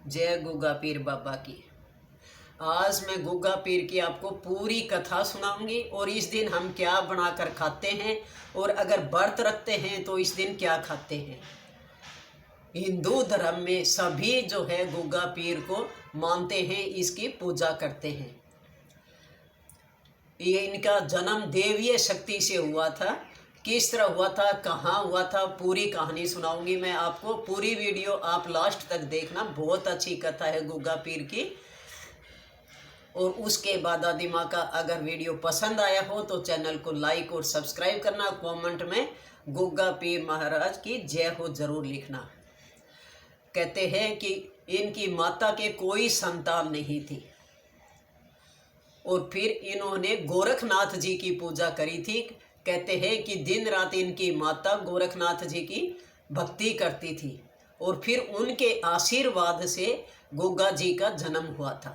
जय गुग्गा पीर बाबा की। आज मैं गुग्गा पीर की आपको पूरी कथा सुनाऊंगी और इस दिन हम क्या बनाकर खाते हैं और अगर व्रत रखते हैं तो इस दिन क्या खाते हैं। हिंदू धर्म में सभी जो है गुग्गा पीर को मानते हैं, इसकी पूजा करते हैं। ये इनका जन्म देवीय शक्ति से हुआ था। किस तरह हुआ था, कहाँ हुआ था, पूरी कहानी सुनाऊंगी मैं आपको। पूरी वीडियो आप लास्ट तक देखना, बहुत अच्छी कथा है गुग्गा पीर की। और उसके बाद दादी माँ का अगर वीडियो पसंद आया हो तो चैनल को लाइक और सब्सक्राइब करना। कमेंट में गुग्गा पीर महाराज की जय हो जरूर लिखना। कहते हैं कि इनकी माता के कोई संतान नहीं थी और फिर इन्होंने गोरखनाथ जी की पूजा करी थी। कहते हैं कि दिन रात इनकी माता गोरखनाथ जी की भक्ति करती थी और फिर उनके आशीर्वाद से गुग्गा जी का जन्म हुआ था।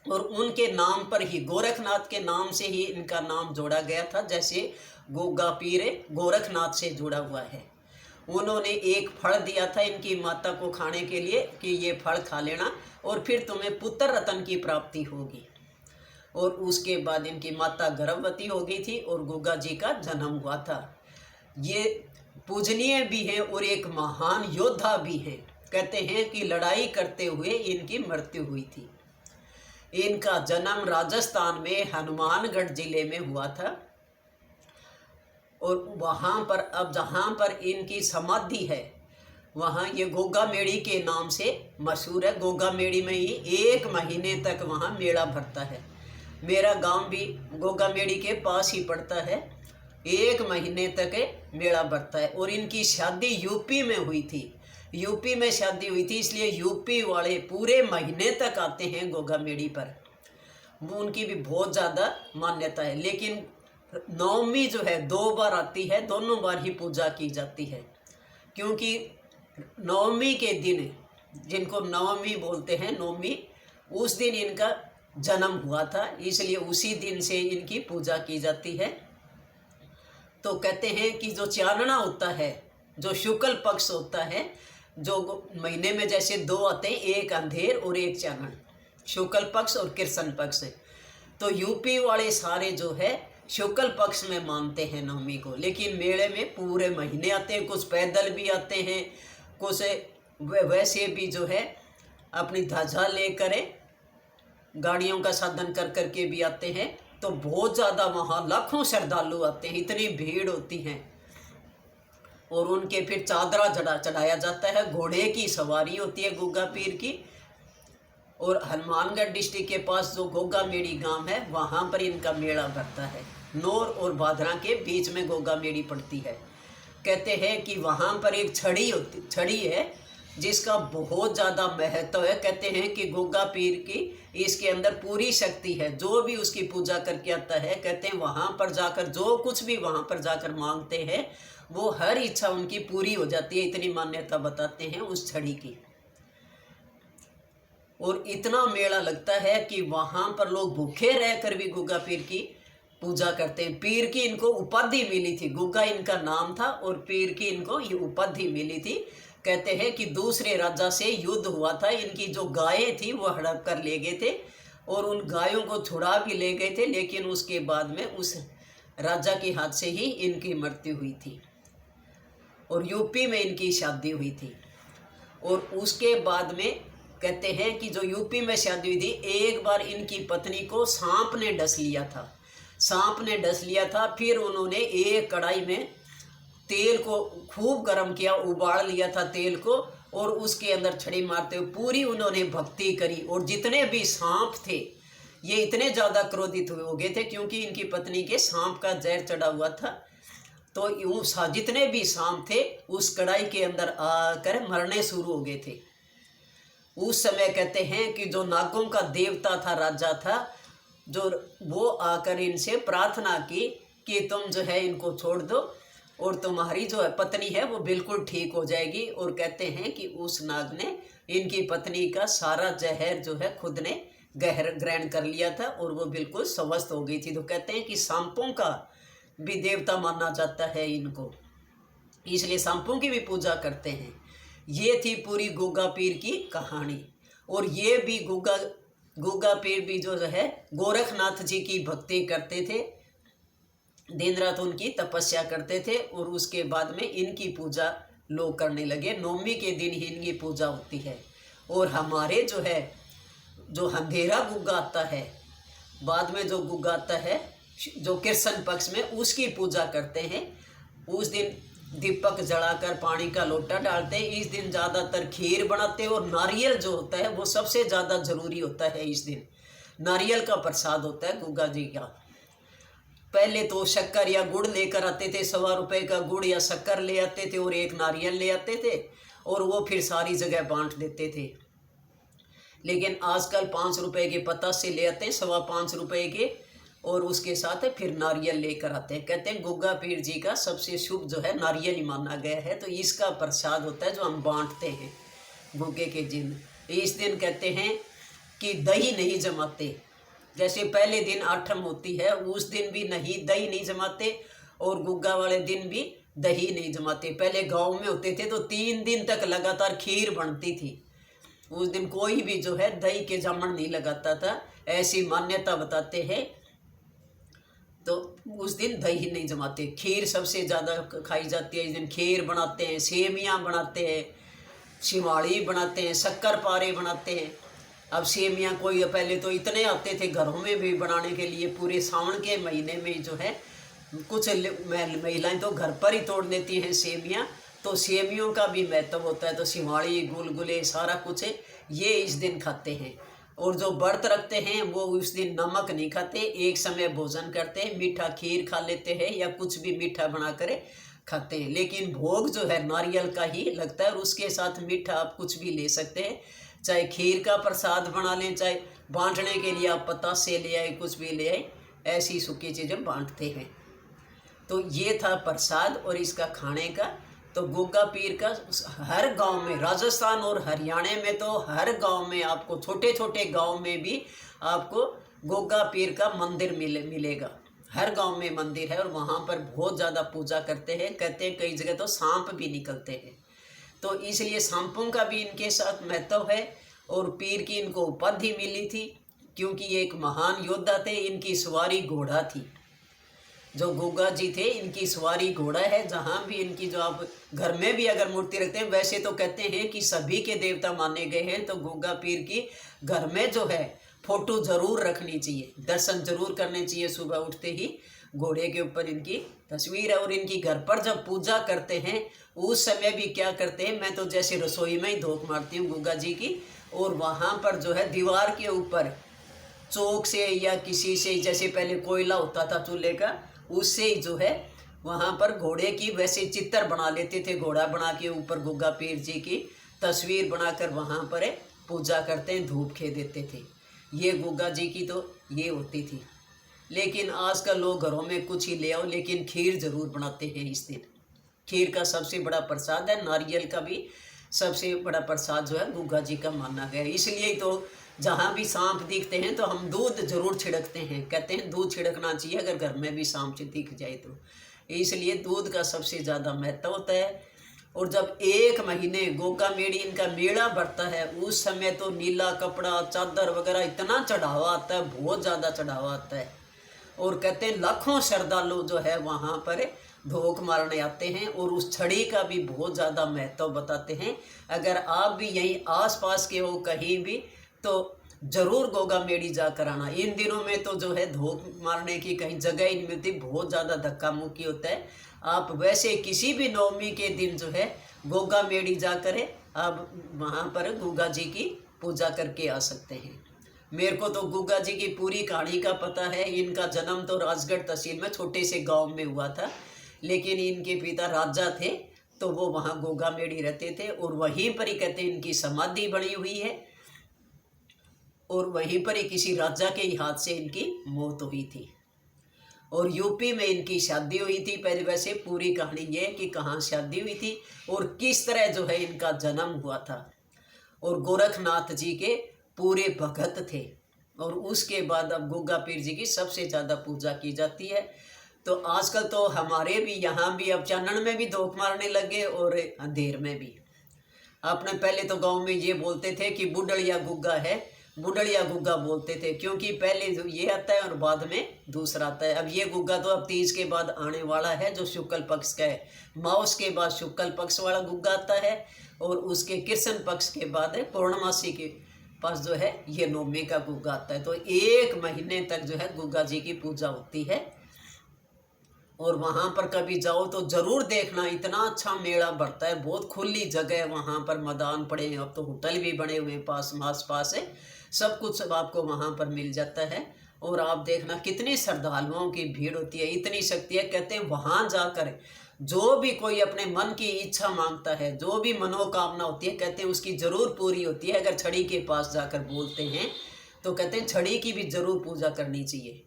और उनके नाम पर ही, गोरखनाथ के नाम से ही इनका नाम जोड़ा गया था। जैसे गुग्गा पीर गोरखनाथ से जुड़ा हुआ है। उन्होंने एक फल दिया था इनकी माता को खाने के लिए कि ये फल खा लेना और फिर तुम्हें पुत्र रत्न की प्राप्ति होगी। और उसके बाद इनकी माता गर्भवती हो गई थी और गुग्गा जी का जन्म हुआ था। ये पूजनीय भी है और एक महान योद्धा भी है। कहते हैं कि लड़ाई करते हुए इनकी मृत्यु हुई थी। इनका जन्म राजस्थान में हनुमानगढ़ जिले में हुआ था और वहाँ पर अब जहाँ पर इनकी समाधि है वहाँ ये गोगा मेड़ी के नाम से मशहूर है। गोगा मेड़ी में ही 1 महीने तक वहाँ मेला भरता है। मेरा गांव भी गोगा मेड़ी के पास ही पड़ता है। 1 महीने तक मेला भरता है। और इनकी शादी यूपी में हुई थी। यूपी में शादी हुई थी, इसलिए यूपी वाले पूरे महीने तक आते हैं गोगा मेड़ी पर। वो उनकी भी बहुत ज़्यादा मान्यता है। लेकिन नवमी जो है 2 बार आती है, दोनों बार ही पूजा की जाती है। क्योंकि नवमी के दिन, जिनको नवमी बोलते हैं, नवमी, उस दिन इनका जन्म हुआ था, इसलिए उसी दिन से इनकी पूजा की जाती है। तो कहते हैं कि जो चानना होता है, जो शुक्ल पक्ष होता है, जो महीने में जैसे 2 आते हैं, एक अंधेर और एक चानन, शुक्ल पक्ष और कृष्ण पक्ष। तो यूपी वाले सारे जो है शुक्ल पक्ष में मानते हैं नवमी को। लेकिन मेले में पूरे महीने आते हैं। कुछ पैदल भी आते हैं, कुछ वैसे भी जो है अपनी ध्वजा लेकर गाड़ियों का साधन कर करके भी आते हैं। तो बहुत ज़्यादा वहाँ लाखों श्रद्धालु आते हैं, इतनी भीड़ होती है। और उनके फिर चादरा चढ़ाया जाता है, घोड़े की सवारी होती है गुग्गा पीर की। और हनुमानगढ़ डिस्ट्रिक्ट के पास जो गोगा मेड़ी गांव है वहाँ पर इनका मेला भरता है। नौर और भादरा के बीच में गोगा मेड़ी पड़ती है। कहते हैं कि वहाँ पर एक छड़ी है जिसका बहुत ज़्यादा महत्व है। कहते हैं कि गुग्गा पीर की इसके अंदर पूरी शक्ति है। जो भी उसकी पूजा करके आता है, कहते हैं वहाँ पर जाकर जो कुछ भी वहाँ पर जाकर मांगते हैं वो हर इच्छा उनकी पूरी हो जाती है। इतनी मान्यता बताते हैं उस छड़ी की। और इतना मेला लगता है कि वहाँ पर लोग भूखे रहकर भी गुग्गा पीर की पूजा करते हैं। पीर की इनको उपाधि मिली थी, गुग्गा इनका नाम था और पीर की इनको ये उपाधि मिली थी। कहते हैं कि दूसरे राजा से युद्ध हुआ था, इनकी जो गायें थी वो हड़प कर ले गए थे और उन गायों को छुड़ा भी ले गए थे। लेकिन उसके बाद में उस राजा के हाथ से ही इनकी मृत्यु हुई थी और यूपी में इनकी शादी हुई थी। और उसके बाद में कहते हैं कि जो यूपी में शादी हुई थी, एक बार इनकी पत्नी को सांप ने डस लिया था। सांप ने डस लिया था। फिर उन्होंने एक कढ़ाई में तेल को खूब गर्म किया, उबाल लिया था तेल को, और उसके अंदर छड़ी मारते हुए पूरी उन्होंने भक्ति करी। और जितने भी सांप थे ये इतने ज़्यादा क्रोधित हो गए थे क्योंकि इनकी पत्नी के सांप का जहर चढ़ा हुआ था। तो जितने भी सांप थे उस कढ़ाई के अंदर आकर मरने शुरू हो गए थे। उस समय कहते हैं कि जो नागों का देवता था, राजा था, जो वो आकर इनसे प्रार्थना की कि तुम जो है इनको छोड़ दो और तुम्हारी जो है पत्नी है वो बिल्कुल ठीक हो जाएगी। और कहते हैं कि उस नाग ने इनकी पत्नी का सारा जहर जो है खुद ने ग्रहण कर लिया था और वो बिल्कुल स्वस्थ हो गई थी। तो कहते हैं कि सांपों का भी देवता माना जाता है इनको, इसलिए सांपों की भी पूजा करते हैं। ये थी पूरी गुग्गा पीर की कहानी। और ये भी गुग्गा पीर भी जो है गोरखनाथ जी की भक्ति करते थे, दिन रात उनकी तपस्या करते थे। और उसके बाद में इनकी पूजा लोग करने लगे, नवमी के दिन ही इनकी पूजा होती है। और हमारे जो है जो अंधेरा गुग्गा आता है, बाद में जो गुग्गा आता है जो कृष्ण पक्ष में, उसकी पूजा करते हैं। उस दिन दीपक जलाकर पानी का लोटा डालते हैं। इस दिन ज़्यादातर खीर बनाते हैं और नारियल जो होता है वो सबसे ज़्यादा जरूरी होता है। इस दिन नारियल का प्रसाद होता है गुग्गा जी का। पहले तो शक्कर या गुड़ लेकर आते थे, 1.25 रुपये का गुड़ या शक्कर ले आते थे और 1 नारियल ले आते थे और वो फिर सारी जगह बांट देते थे। लेकिन आजकल 5 रुपये के पतासे ले आते हैं, 5.25 रुपये के, और उसके साथ फिर नारियल लेकर आते हैं। कहते हैं गुग्गा पीर जी का सबसे शुभ जो है नारियल ही माना गया है। तो इसका प्रसाद होता है जो हम बांटते हैं गुग्गे के दिन। इस दिन कहते हैं कि दही नहीं जमाते। जैसे पहले दिन आठम होती है, उस दिन भी दही नहीं जमाते, और गुग्गा वाले दिन भी दही नहीं जमाते। पहले गांव में होते थे तो 3 दिन तक लगातार खीर बनती थी। उस दिन कोई भी जो है दही के जामन नहीं लगाता था, ऐसी मान्यता बताते हैं। तो उस दिन दही नहीं जमाते, खीर सबसे ज़्यादा खाई जाती है। इस दिन खीर बनाते हैं, सेमियाँ बनाते हैं, शिवाड़ी बनाते हैं, शक्कर पारे बनाते हैं। अब सेमियाँ कोई पहले तो इतने आते थे घरों में भी बनाने के लिए, पूरे सावन के महीने में जो है कुछ महिलाएं तो घर पर ही तोड़ देती हैं सेमियाँ। तो सेमियों का भी महत्व होता है। तो शिवाड़ी, गुलगुले, सारा कुछ ये इस दिन खाते हैं। और जो व्रत रखते हैं वो उस दिन नमक नहीं खाते, एक समय भोजन करते हैं, मीठा खीर खा लेते हैं या कुछ भी मीठा बना कर खाते हैं। लेकिन भोग जो है नारियल का ही लगता है और उसके साथ मीठा आप कुछ भी ले सकते हैं, चाहे खीर का प्रसाद बना लें, चाहे बांटने के लिए आप पतासे ले आए, कुछ भी ले आए, ऐसी सूखी चीज़ें बांटते हैं। तो ये था प्रसाद और इसका खाने का। तो गुग्गा पीर का हर गांव में, राजस्थान और हरियाणा में तो हर गांव में आपको, छोटे छोटे गांव में भी आपको गुग्गा पीर का मंदिर मिलेगा। हर गांव में मंदिर है और वहाँ पर बहुत ज़्यादा पूजा करते हैं। कहते हैं कई जगह तो सांप भी निकलते हैं। तो इसलिए सांपों का भी इनके साथ महत्व है। और पीर की इनको उपाधि मिली थी क्योंकि ये एक महान योद्धा थे। इनकी सवारी घोड़ा थी। जो गुग्गा जी थे इनकी सवारी घोड़ा है। जहाँ भी इनकी जो आप घर में भी अगर मूर्ति रखते हैं, वैसे तो कहते हैं कि सभी के देवता माने गए हैं, तो गुग्गा पीर की घर में जो है फोटो जरूर रखनी चाहिए, दर्शन जरूर करने चाहिए। सुबह उठते ही घोड़े के ऊपर इनकी तस्वीर है। और इनकी घर पर जब पूजा करते हैं उस समय भी क्या करते हैं, मैं तो जैसे रसोई में ही धोख मारती हूँ गुग्गा जी की, और वहाँ पर जो है दीवार के ऊपर चौक से या किसी से, जैसे पहले कोयला होता था चूल्हे का, उससे ही जो है वहाँ पर घोड़े की वैसे चित्र बना लेते थे। घोड़ा बना के ऊपर गुग्गा पीर जी की तस्वीर बनाकर वहाँ पर पूजा करते हैं, धूप खे देते थे। ये गुग्गा जी की तो ये होती थी। लेकिन आजकल लोग घरों में कुछ ही ले आओ, लेकिन खीर जरूर बनाते हैं इस दिन। खीर का सबसे बड़ा प्रसाद है। नारियल का भी सबसे बड़ा प्रसाद जो है गुग्गा जी का माना गया है। इसलिए तो जहाँ भी सांप दिखते हैं तो हम दूध जरूर छिड़कते हैं। कहते हैं दूध छिड़कना चाहिए अगर घर में भी सांप दिख जाए तो। इसलिए दूध का सबसे ज़्यादा महत्व होता है। और जब 1 महीने गोगा मेड़ी इनका मेला बढ़ता है, उस समय तो नीला कपड़ा, चादर वगैरह इतना चढ़ावा आता है, बहुत ज़्यादा चढ़ावा आता है। और कहते हैं लाखों श्रद्धालु जो है वहाँ पर धोख मारने आते हैं। और उस छड़ी का भी बहुत ज़्यादा महत्व बताते हैं। अगर आप भी यहीं आसपास के हो कहीं भी, तो ज़रूर गोगा मेड़ी जाकर आना। इन दिनों में तो जो है धोख मारने की कहीं जगह ही नहीं मिलती, बहुत ज़्यादा धक्का मुक्की होता है। आप वैसे किसी भी नवमी के दिन जो है गोगा मेड़ी जाकर आप वहाँ पर गुग्गा जी की पूजा करके आ सकते हैं। मेरे को तो गुग्गा जी की पूरी कहानी का पता है। इनका जन्म तो राजगढ़ तहसील में छोटे से गांव में हुआ था, लेकिन इनके पिता राजा थे तो वो वहाँ गोगा मेड़ी रहते थे। और वहीं पर ही कहते हैं इनकी समाधि बनी हुई है, और वहीं पर ही किसी राजा के हाथ से इनकी मौत हुई थी। और यूपी में इनकी शादी हुई थी। पहले वैसे पूरी कहानी ये है कि कहाँ शादी हुई थी और किस तरह जो है इनका जन्म हुआ था। और गोरखनाथ जी के पूरे भगत थे। और उसके बाद अब गुग्गा पीर जी की सबसे ज़्यादा पूजा की जाती है। तो आजकल तो हमारे भी यहाँ भी अब चानन में भी धोख मारने लगे और अंधेर में भी। आपने पहले तो गांव में ये बोलते थे कि बुढ़ड़िया गुग्गा है, बुढ़ड़िया गुग्गा बोलते थे, क्योंकि पहले ये आता है और बाद में दूसरा आता है। अब ये गुग्गा तो अब तीज के बाद आने वाला है, जो शुक्ल पक्ष का है। माउस के बाद शुक्ल पक्ष वाला गुग्गा आता है, और उसके कृष्ण पक्ष के बाद है पूर्णमासी के पास जो है ये नवमी का गुग्गा आता है। तो 1 महीने तक जो है गुग्गा जी की पूजा होती है। और वहाँ पर कभी जाओ तो ज़रूर देखना, इतना अच्छा मेला बढ़ता है, बहुत खुली जगह है वहाँ पर, मैदान पड़े हैं, अब तो होटल भी बने हुए हैं आस पास है, सब कुछ आपको वहाँ पर मिल जाता है। और आप देखना कितनी श्रद्धालुओं की भीड़ होती है, इतनी शक्ति है। कहते हैं वहाँ जाकर जो भी कोई अपने मन की इच्छा मांगता है, जो भी मनोकामना होती है, कहते हैं उसकी ज़रूर पूरी होती है। अगर छड़ी के पास जाकर बोलते हैं तो कहते हैं छड़ी की भी ज़रूर पूजा करनी चाहिए।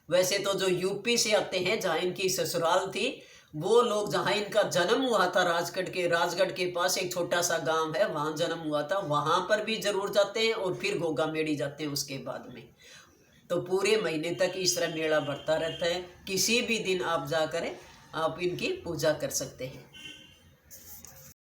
वैसे तो जो यूपी से आते हैं, जहाँ इनकी ससुराल थी, वो लोग जहाँ इनका जन्म हुआ था, राजगढ़ के पास एक छोटा सा गांव है, वहाँ जन्म हुआ था, वहाँ पर भी जरूर जाते हैं, और फिर गोगा मेड़ी जाते हैं उसके बाद में। तो पूरे महीने तक इस तरह मेला बढ़ता रहता है। किसी भी दिन आप जाकर आप इनकी पूजा कर सकते हैं।